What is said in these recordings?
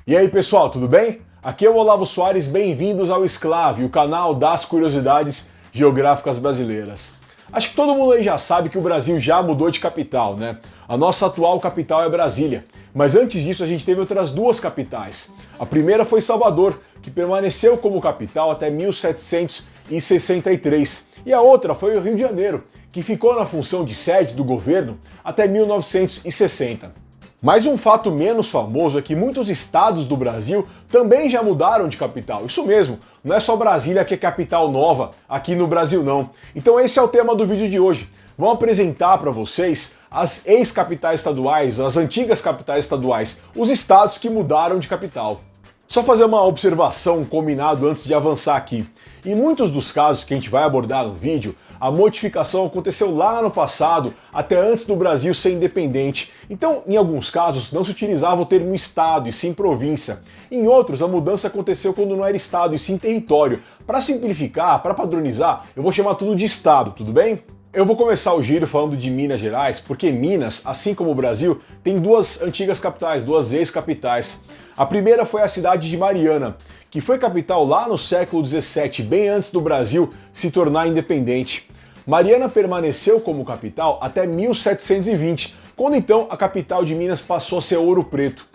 E aí pessoal, tudo bem? Aqui é o Olavo Soares, bem-vindos ao Exclave, o canal das curiosidades geográficas brasileiras. Acho que todo mundo aí já sabe que o Brasil já mudou de capital, né? A nossa atual capital é Brasília, mas antes disso a gente teve outras duas capitais. A primeira foi Salvador, que permaneceu como capital até 1763, e a outra foi o Rio de Janeiro, que ficou na função de sede do governo até 1960. Mas um fato menos famoso é que muitos estados do Brasil também já mudaram de capital. Isso mesmo, não é só Brasília que é capital nova aqui no Brasil não. Então esse é o tema do vídeo de hoje. Vamos apresentar para vocês as ex-capitais estaduais, as antigas capitais estaduais, os estados que mudaram de capital. Só fazer uma observação combinado antes de avançar aqui. Em muitos dos casos que a gente vai abordar no vídeo, a modificação aconteceu lá no passado, até antes do Brasil ser independente. Então, em alguns casos, não se utilizava o termo estado e sim província. Em outros, a mudança aconteceu quando não era estado e sim território. Para simplificar, para padronizar, eu vou chamar tudo de estado, tudo bem? Eu vou começar o giro falando de Minas Gerais, porque Minas, assim como o Brasil, tem duas antigas capitais, duas ex-capitais. A primeira foi a cidade de Mariana, que foi capital lá no século XVII, bem antes do Brasil se tornar independente. Mariana permaneceu como capital até 1720, quando então a capital de Minas passou a ser Ouro Preto.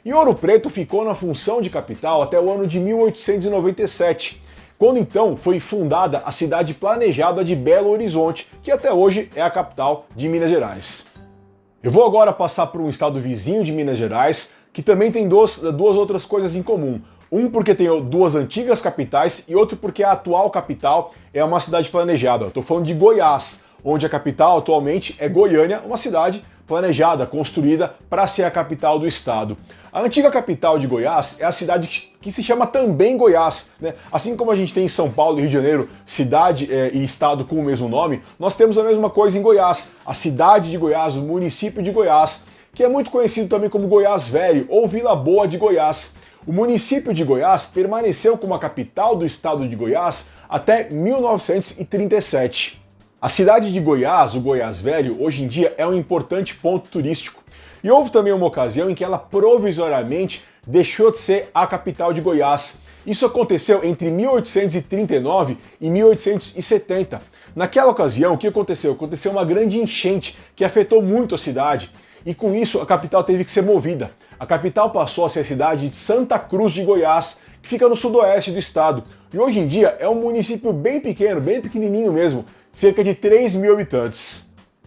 E Ouro Preto ficou na função de capital até o ano de 1897, quando então foi fundada a cidade planejada de Belo Horizonte, que até hoje é a capital de Minas Gerais. Eu vou agora passar por um estado vizinho de Minas Gerais, que também tem duas outras coisas em comum. Um porque tem duas antigas capitais e outro porque a atual capital é uma cidade planejada. Eu estou falando de Goiás, onde a capital atualmente é Goiânia, uma cidade planejada, construída para ser a capital do estado. A antiga capital de Goiás é a cidade que se chama também Goiás, né? Assim como a gente tem em São Paulo e Rio de Janeiro cidade e estado com o mesmo nome, nós temos a mesma coisa em Goiás, a cidade de Goiás, o município de Goiás, que é muito conhecido também como Goiás Velho ou Vila Boa de Goiás. O município de Goiás permaneceu como a capital do estado de Goiás até 1937. A cidade de Goiás, o Goiás Velho, hoje em dia é um importante ponto turístico. E houve também uma ocasião em que ela provisoriamente deixou de ser a capital de Goiás. Isso aconteceu entre 1839 e 1870. Naquela ocasião, o que aconteceu? Aconteceu uma grande enchente que afetou muito a cidade. E com isso a capital teve que ser movida. A capital passou a ser a cidade de Santa Cruz de Goiás, que fica no sudoeste do estado. E hoje em dia é um município bem pequeno, bem pequenininho mesmo, cerca de 3 mil habitantes.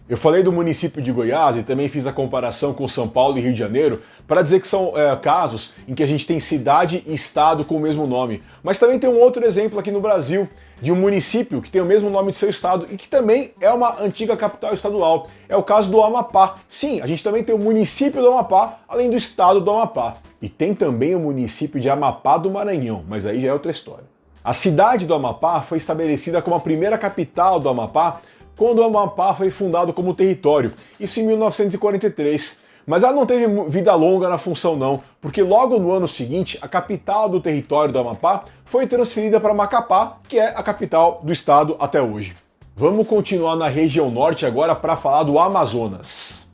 Eu falei do município de Goiás e também fiz a comparação com São Paulo e Rio de Janeiro para dizer que são casos em que a gente tem cidade e estado com o mesmo nome. Mas também tem um outro exemplo aqui no Brasil, de um município que tem o mesmo nome de seu estado e que também é uma antiga capital estadual. É o caso do Amapá. Sim, a gente também tem o município do Amapá, além do estado do Amapá. E tem também o município de Amapá do Maranhão, mas aí já é outra história. A cidade do Amapá foi estabelecida como a primeira capital do Amapá quando o Amapá foi fundado como território, isso em 1943. Mas ela não teve vida longa na função não, porque logo no ano seguinte a capital do território do Amapá foi transferida para Macapá, que é a capital do estado até hoje. Vamos continuar na região norte agora para falar do Amazonas.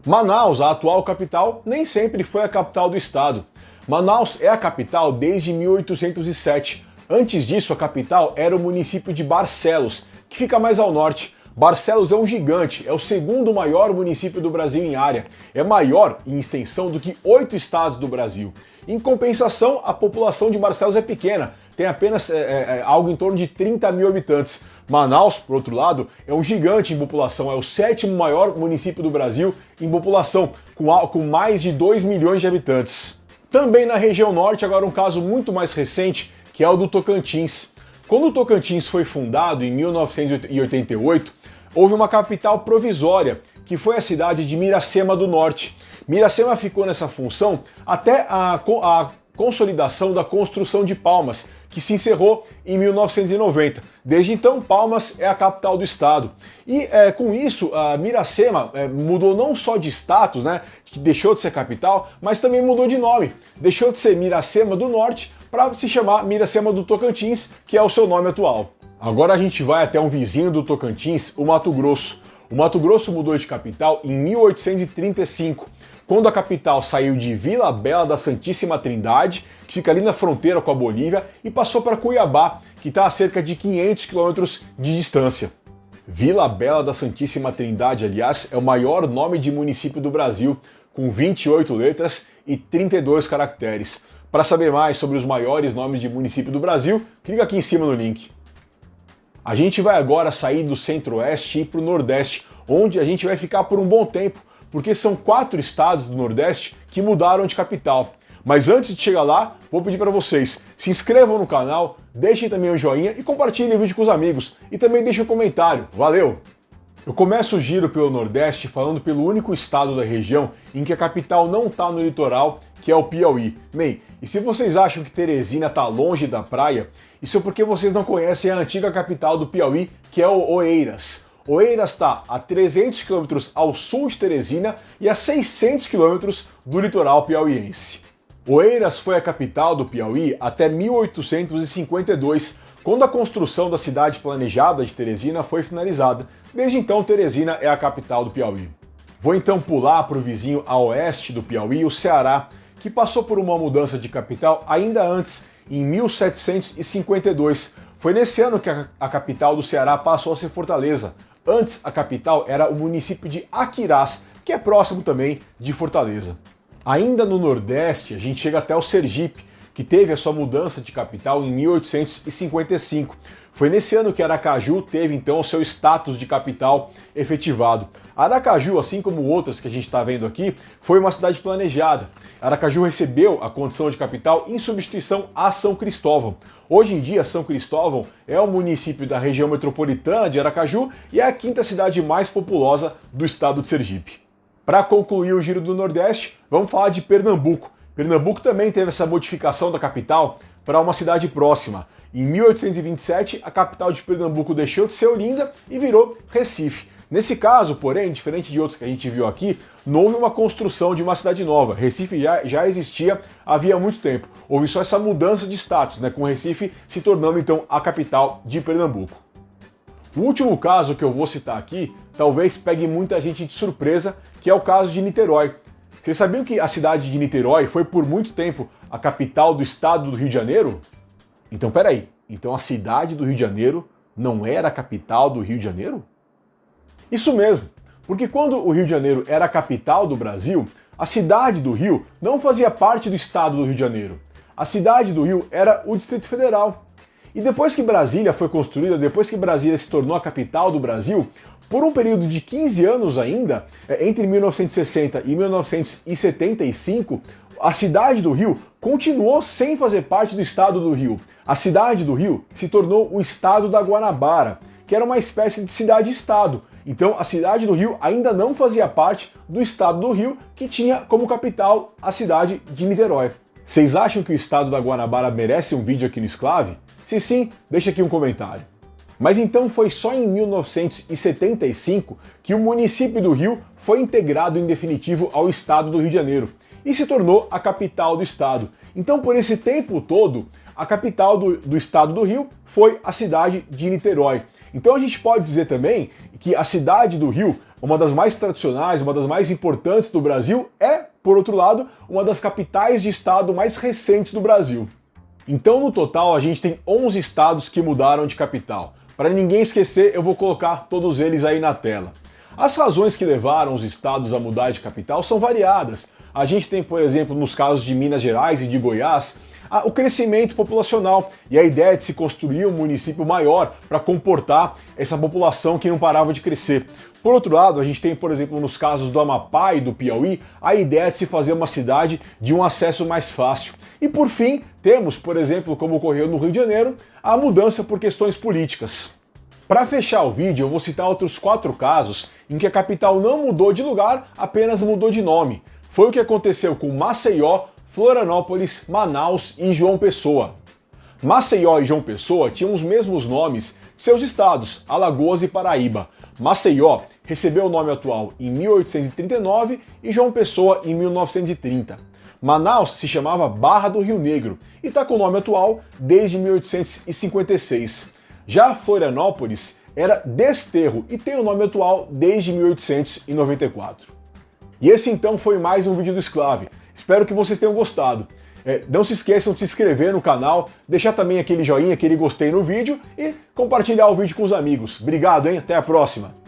Manaus, a atual capital, nem sempre foi a capital do estado. Manaus é a capital desde 1807. Antes disso, a capital era o município de Barcelos, que fica mais ao norte. Barcelos é um gigante, é o segundo maior município do Brasil em área. É maior em extensão do que 8 estados do Brasil. Em compensação, a população de Barcelos é pequena, tem apenas algo em torno de 30 mil habitantes. Manaus, por outro lado, é um gigante em população, é o 7º maior município do Brasil em população, com mais de 2 milhões de habitantes. Também na região norte, agora um caso muito mais recente, que é o do Tocantins. Quando o Tocantins foi fundado em 1988, houve uma capital provisória, que foi a cidade de Miracema do Norte. Miracema ficou nessa função até a consolidação da construção de Palmas, que se encerrou em 1990. Desde então, Palmas é a capital do estado. E com isso, a Miracema mudou não só de status, né, que deixou de ser capital, mas também mudou de nome. Deixou de ser Miracema do Norte para se chamar Miracema do Tocantins, que é o seu nome atual. Agora a gente vai até um vizinho do Tocantins, o Mato Grosso. O Mato Grosso mudou de capital em 1835. quando a capital saiu de Vila Bela da Santíssima Trindade, que fica ali na fronteira com a Bolívia, e passou para Cuiabá, que está a cerca de 500 quilômetros de distância. Vila Bela da Santíssima Trindade, aliás, é o maior nome de município do Brasil, com 28 letras e 32 caracteres. Para saber mais sobre os maiores nomes de município do Brasil, clica aqui em cima no link. A gente vai agora sair do Centro-Oeste e ir para o Nordeste, onde a gente vai ficar por um bom tempo, porque são 4 estados do Nordeste que mudaram de capital. Mas antes de chegar lá, vou pedir para vocês, se inscrevam no canal, deixem também o joinha e compartilhem o vídeo com os amigos. E também deixem um comentário. Valeu! Eu começo o giro pelo Nordeste falando pelo único estado da região em que a capital não está no litoral, que é o Piauí. Bem, e se vocês acham que Teresina está longe da praia, isso é porque vocês não conhecem a antiga capital do Piauí, que é o Oeiras. Oeiras está a 300 km ao sul de Teresina e a 600 km do litoral piauiense. Oeiras foi a capital do Piauí até 1852, quando a construção da cidade planejada de Teresina foi finalizada. Desde então, Teresina é a capital do Piauí. Vou então pular para o vizinho a oeste do Piauí, o Ceará, que passou por uma mudança de capital ainda antes, em 1752. Foi nesse ano que a capital do Ceará passou a ser Fortaleza. Antes, a capital era o município de Aquirás, que é próximo também de Fortaleza. Ainda no Nordeste, a gente chega até o Sergipe, que teve a sua mudança de capital em 1855. Foi nesse ano que Aracaju teve então o seu status de capital efetivado. Aracaju, assim como outras que a gente está vendo aqui, foi uma cidade planejada. Aracaju recebeu a condição de capital em substituição a São Cristóvão. Hoje em dia, São Cristóvão é o município da região metropolitana de Aracaju e é a 5ª cidade mais populosa do estado de Sergipe. Para concluir o giro do Nordeste, vamos falar de Pernambuco. Pernambuco também teve essa modificação da capital para uma cidade próxima. Em 1827, a capital de Pernambuco deixou de ser Olinda e virou Recife. Nesse caso, porém, diferente de outros que a gente viu aqui, não houve uma construção de uma cidade nova. Recife já existia havia muito tempo. Houve só essa mudança de status, com Recife se tornando então a capital de Pernambuco. O último caso que eu vou citar aqui, talvez pegue muita gente de surpresa, que é o caso de Niterói. Vocês sabiam que a cidade de Niterói foi por muito tempo a capital do estado do Rio de Janeiro? Então peraí, então a cidade do Rio de Janeiro não era a capital do Rio de Janeiro? Isso mesmo, porque quando o Rio de Janeiro era a capital do Brasil, a cidade do Rio não fazia parte do estado do Rio de Janeiro. A cidade do Rio era o Distrito Federal. E depois que Brasília foi construída, depois que Brasília se tornou a capital do Brasil, por um período de 15 anos ainda, entre 1960 e 1975, a cidade do Rio continuou sem fazer parte do estado do Rio. A cidade do Rio se tornou o estado da Guanabara, que era uma espécie de cidade-estado. Então a cidade do Rio ainda não fazia parte do estado do Rio, que tinha como capital a cidade de Niterói. Vocês acham que o estado da Guanabara merece um vídeo aqui no Exclave? Se sim, deixa aqui um comentário. Mas então foi só em 1975 que o município do Rio foi integrado em definitivo ao estado do Rio de Janeiro e se tornou a capital do estado. Então por esse tempo todo, a capital do estado do Rio foi a cidade de Niterói. Então a gente pode dizer também que a cidade do Rio, uma das mais tradicionais, uma das mais importantes do Brasil, é, por outro lado, uma das capitais de estado mais recentes do Brasil. Então, no total, a gente tem 11 estados que mudaram de capital. Para ninguém esquecer, eu vou colocar todos eles aí na tela. As razões que levaram os estados a mudar de capital são variadas. A gente tem, por exemplo, nos casos de Minas Gerais e de Goiás, o crescimento populacional e a ideia de se construir um município maior para comportar essa população que não parava de crescer. Por outro lado, a gente tem, por exemplo, nos casos do Amapá e do Piauí, a ideia de se fazer uma cidade de um acesso mais fácil. E por fim, temos, por exemplo, como ocorreu no Rio de Janeiro, a mudança por questões políticas. Para fechar o vídeo, eu vou citar outros 4 casos em que a capital não mudou de lugar, apenas mudou de nome. Foi o que aconteceu com Maceió, Florianópolis, Manaus e João Pessoa. Maceió e João Pessoa tinham os mesmos nomes de seus estados, Alagoas e Paraíba. Maceió recebeu o nome atual em 1839 e João Pessoa em 1930. Manaus se chamava Barra do Rio Negro e está com o nome atual desde 1856. Já Florianópolis era Desterro e tem o nome atual desde 1894. E esse então foi mais um vídeo do Exclave. Espero que vocês tenham gostado. Não se esqueçam de se inscrever no canal, deixar também aquele joinha, aquele gostei no vídeo e compartilhar o vídeo com os amigos. Obrigado, hein? Até a próxima!